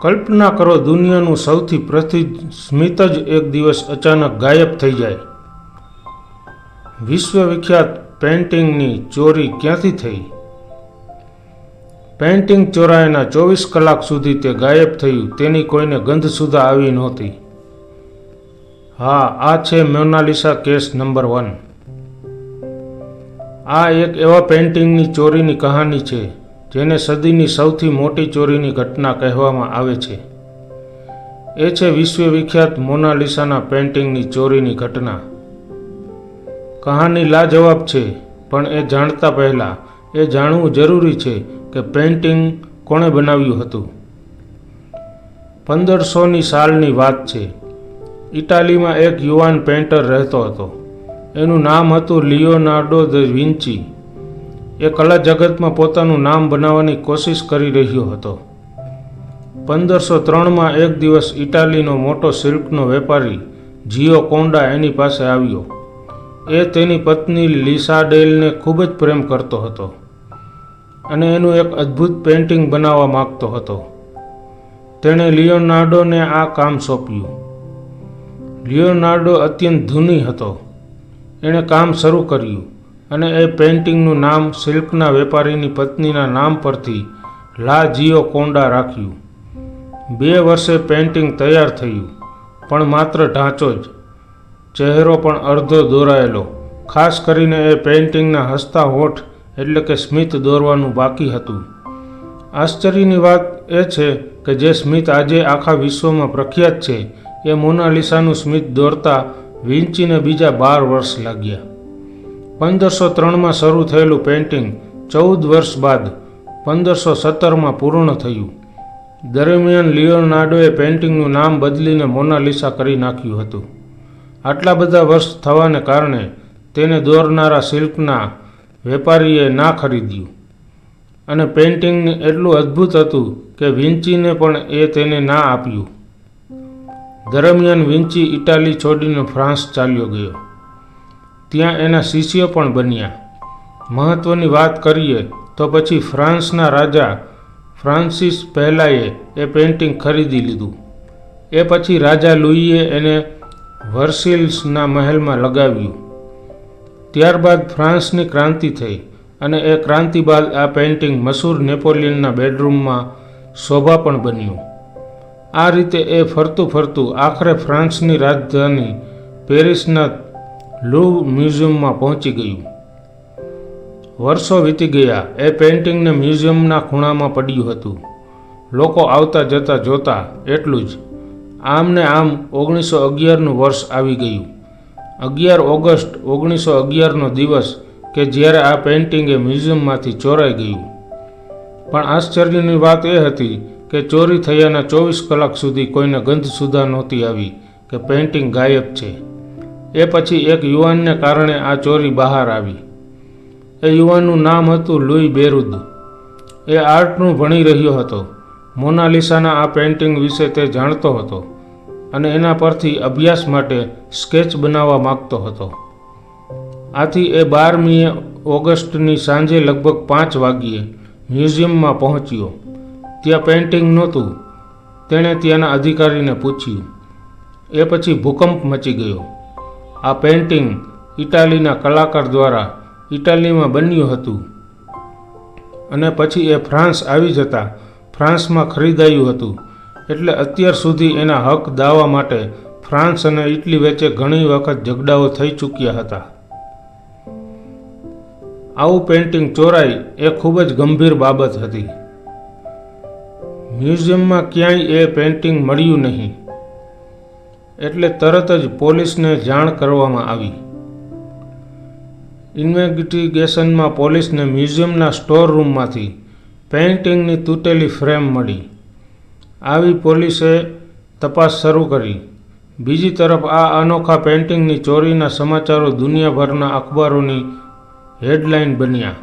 કલ્પના કરો, દુનિયાનું સૌથી પ્રસિદ્ધ સ્મિત જ એક દિવસ અચાનક ગાયબ થઈ જાય. વિશ્વવિખ્યાત પેઇન્ટિંગની ચોરી ક્યાંથી થઈ? પેઇન્ટિંગ ચોરાયાના 24 કલાક સુધી તે ગાયબ થયું, તેની કોઈને ગંધ સુધા આવી નહોતી. હા, આ છે મોનાલિસા કેસ નંબર 1. આ એક એવા પેઇન્ટિંગની ચોરીની કહાની છે જેને સદીની સૌથી મોટી ચોરીની ઘટના કહેવામાં આવે છે. એ છે વિશ્વવિખ્યાત મોનાલિસાના પેઇન્ટિંગની ચોરીની ઘટના. કહાની લાજવાબ છે, પણ એ જાણતા પહેલાં એ જાણવું જરૂરી છે કે પેઇન્ટિંગ કોણે બનાવ્યું હતું. 1500ની સાલની વાત છે. ઇટાલીમાં એક યુવાન પેઇન્ટર રહેતો હતો. એનું નામ હતું લિયોનાર્ડો દ વિન્ચી. એ કલા જગતમાં પોતાનું નામ બનાવવાની કોશિશ કરી રહ્યો હતો. 1503માં એક દિવસ ઇટાલીનો મોટો સિલ્કનો વેપારી જિયોકોન્ડા એની પાસે આવ્યો. એ તેની પત્ની લિસાડેલને ખૂબ જ પ્રેમ કરતો હતો અને એનું એક અદ્ભુત પેઇન્ટિંગ બનાવવા માગતો હતો. તેણે લિયોનાર્ડોને આ કામ સોંપ્યું. લિયોનાર્ડો અત્યંત ધૂની હતો. એણે કામ શરૂ કર્યું અને એ પેઇન્ટિંગનું નામ સિલ્કના વેપારીની પત્નીના નામ પરથી લા જિયોકોન્ડા રાખ્યું. 2 વર્ષે પેઇન્ટિંગ તૈયાર થયું, પણ માત્ર ઢાંચો જ. ચહેરો પણ અડધો દોરાયેલો. ખાસ કરીને એ પેઇન્ટિંગના હસતા હોઠ એટલે કે સ્મિત દોરવાનું બાકી હતું. આશ્ચર્યની વાત એ છે કે જે સ્મિત આજે આખા વિશ્વમાં પ્રખ્યાત છે, એ મોનાલિસાનું સ્મિત દોરતા વિન્ચીને બીજા 12 વર્ષ લાગ્યા. 1503માં શરૂ થયેલું પેઇન્ટિંગ 14 વર્ષ બાદ 1517માં પૂર્ણ થયું. દરમિયાન લિયોનાર્ડોએ પેઇન્ટિંગનું નામ બદલીને મોનાલિસા કરી નાખ્યું હતું. આટલા બધા વર્ષ થવાને કારણે તેને દોરનારા સિલ્કના વેપારીએ ના ખરીદ્યું અને પેઇન્ટિંગ એટલું અદ્ભુત હતું કે વિન્ચીને પણ એ તેને ના આપ્યું. દરમિયાન વિન્ચી ઇટાલી છોડીને ફ્રાન્સ ચાલ્યો ગયો. ત્યાં એના શિષ્યો પણ બન્યા. મહત્ત્વની વાત કરીએ તો પછી ફ્રાન્સના રાજા ફ્રાન્સિસ પહેલાએ એ પેઇન્ટિંગ ખરીદી લીધું. એ પછી રાજા લુઈએ એને વર્સિલ્સના મહેલમાં લગાવ્યું. ત્યારબાદ ફ્રાન્સની ક્રાંતિ થઈ અને એ ક્રાંતિ બાદ આ પેઇન્ટિંગ મશહૂર નેપોલિયનના બેડરૂમમાં શોભા પણ બન્યું. આ રીતે એ ફરતું ફરતું આખરે ફ્રાન્સની રાજધાની પેરિસના લૂવ્ર મ્યુઝિયમમાં પહોંચી ગયું. વર્ષો વીતી ગયા. એ પેઇન્ટિંગને મ્યુઝિયમના ખૂણામાં પડ્યું હતું. લોકો આવતા જતા જોતા, એટલું જ. આમને આમ 1911નું વર્ષ આવી ગયું. 11 ઓગસ્ટ 1911નો દિવસ કે જ્યારે આ પેઇન્ટિંગે મ્યુઝિયમમાંથી ચોરાઈ ગયું. પણ આશ્ચર્યની વાત એ હતી કે ચોરી થયાના 24 કલાક સુધી કોઈને ગંધ સુધા નહોતી આવી કે પેઇન્ટિંગ ગાયબ છે. એ પછી એક યુવાનને કારણે આ ચોરી બહાર આવી. એ યુવાનનું નામ હતું લુઈ બેરુદ. એ આર્ટનું ભણી રહ્યો હતો. મોનાલિસાના આ પેઇન્ટિંગ વિશે તે જાણતો હતો અને એના પરથી અભ્યાસ માટે સ્કેચ બનાવવા માગતો હતો. આથી એ 12મી ઓગસ્ટની સાંજે લગભગ 5 વાગ્યે મ્યુઝિયમમાં પહોંચ્યો. ત્યાં પેઇન્ટિંગ નહોતું. તેણે ત્યાંના અધિકારીને પૂછ્યું. એ પછી ભૂકંપ મચી ગયો. આ પેઇન્ટિંગ ઇટાલીના કલાકાર દ્વારા ઇટાલીમાં બન્યું હતું અને પછી એ ફ્રાન્સ આવી જતા ફ્રાન્સમાં ખરીદાયું હતું. એટલે અત્યાર સુધી એના હક દાવા માટે ફ્રાન્સ અને ઇટલી વચ્ચે ઘણી વખત ઝઘડાઓ થઈ ચૂક્યા હતા. આવું પેઇન્ટિંગ ચોરાય એ ખૂબ જ ગંભીર બાબત હતી. મ્યુઝિયમમાં ક્યાંય એ પેઇન્ટિંગ મળ્યું નહીં. એટલે તરત જ પોલીસને જાણ કરવામાં આવી. ઇન્વેસ્ટિગેશનમાં પોલીસને મ્યુઝિયમના સ્ટોર રૂમમાંથી પેઇન્ટિંગની તૂટેલી ફ્રેમ મળી. આવી પોલીસે તપાસ શરૂ કરી. બીજી તરફ આ અનોખા પેઇન્ટિંગની ચોરીના સમાચારો દુનિયાભરના અખબારોની હેડલાઇન બન્યા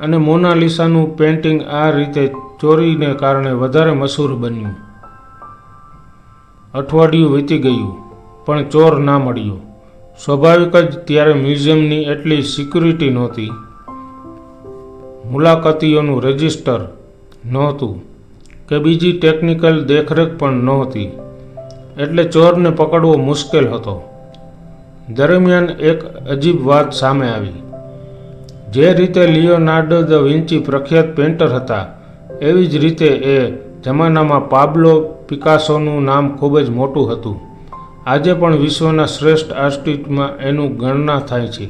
અને મોનાલિસાનું પેઇન્ટિંગ આ રીતે ચોરીને કારણે વધારે મશહૂર બન્યું. અઠવાડિયું વીતી ગયું, પણ ચોર ના મળ્યો. સ્વાભાવિક જ ત્યારે મ્યુઝિયમની એટલી સિક્યુરિટી નહોતી. મુલાકાતીઓનું રજિસ્ટર નહોતું કે બીજી ટેકનિકલ દેખરેખ પણ નહોતી, એટલે ચોરને પકડવો મુશ્કેલ હતો. દરમિયાન એક અજીબ વાત સામે આવી. જે રીતે લિયોનાર્ડો દ વિન્ચી પ્રખ્યાત પેઇન્ટર હતા, એવી જ રીતે એ જમાનામાં પાબ્લો પિકાસોનું નામ ખૂબ જ મોટું હતું. આજે પણ વિશ્વના શ્રેષ્ઠ આર્ટિસ્ટમાં એનું ગણના થાય છે.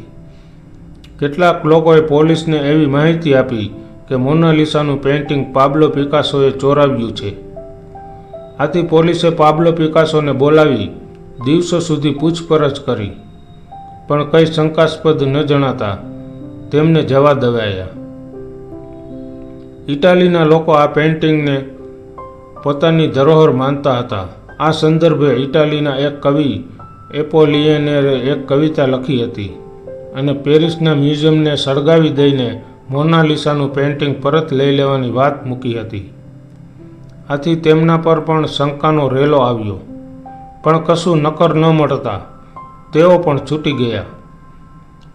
કેટલાક લોકોએ પોલીસને એવી માહિતી આપી કે મોનાલિસાનું પેઇન્ટિંગ પાબ્લો પિકાસોએ ચોરાવ્યું છે. આથી પોલીસે પાબ્લો પિકાસોને બોલાવી દિવસો સુધી પૂછપરછ કરી, પણ કંઈ શંકાસ્પદ ન જણાતા તેમને જવા દેવાયા. ઇટાલીના લોકો આ પેઇન્ટિંગને પોતાની ધરોહર માનતા હતા. આ સંદર્ભે ઇટાલીના એક કવિ એપોલિયનેરે એક કવિતા લખી હતી અને પેરિસના મ્યુઝિયમને સળગાવી દઈને મોનાલિસાનું પેઇન્ટિંગ પરત લઈ લેવાની વાત મૂકી હતી. આથી તેમના પર પણ શંકાનો રેલો આવ્યો, પણ કશું નક્કર ન મળતા તેઓ પણ છૂટી ગયા.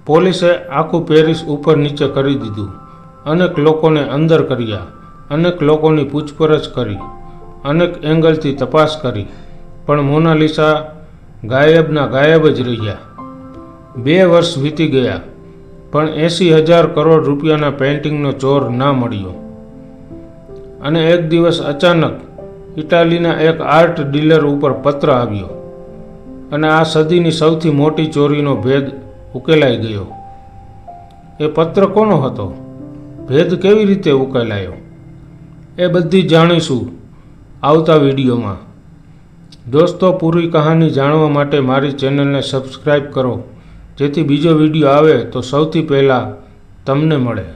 પોલીસે આખું પેરિસ ઉપર નીચે કરી દીધું. અનેક લોકોને અંદર કર્યા, અનેક લોકોની પૂછપરછ કરી, અનેક એંગલથી તપાસ કરી, પણ મોનાલિસા ગાયબના ગાયબ જ રહ્યા. 2 વર્ષ વીતી ગયા, પણ 80,000 કરોડ રૂપિયાના પેઇન્ટિંગનો ચોર ના મળ્યો. અને એક દિવસ અચાનક ઇટાલીના એક આર્ટ ડીલર ઉપર પત્ર આવ્યો અને આ સદીની સૌથી મોટી ચોરીનો ભેદ ઉકેલાઈ ગયો. એ પત્ર કોનો હતો? ભેદ કેવી રીતે ઉકેલાયો? એ બધી જાણીશું આવતા વિડીયોમાં. દોસ્તો, પૂરી કહાની જાણવા માટે મારી ચેનલને સબસ્ક્રાઈબ કરો, જેથી બીજો વિડીયો આવે તો સૌથી પહેલાં તમને મળે.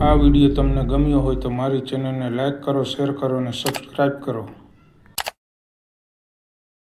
આ વિડીયો તમને ગમ્યો હોય તો મારી ચેનલને લાઈક કરો, શેર કરો અને સબસ્ક્રાઈબ કરો.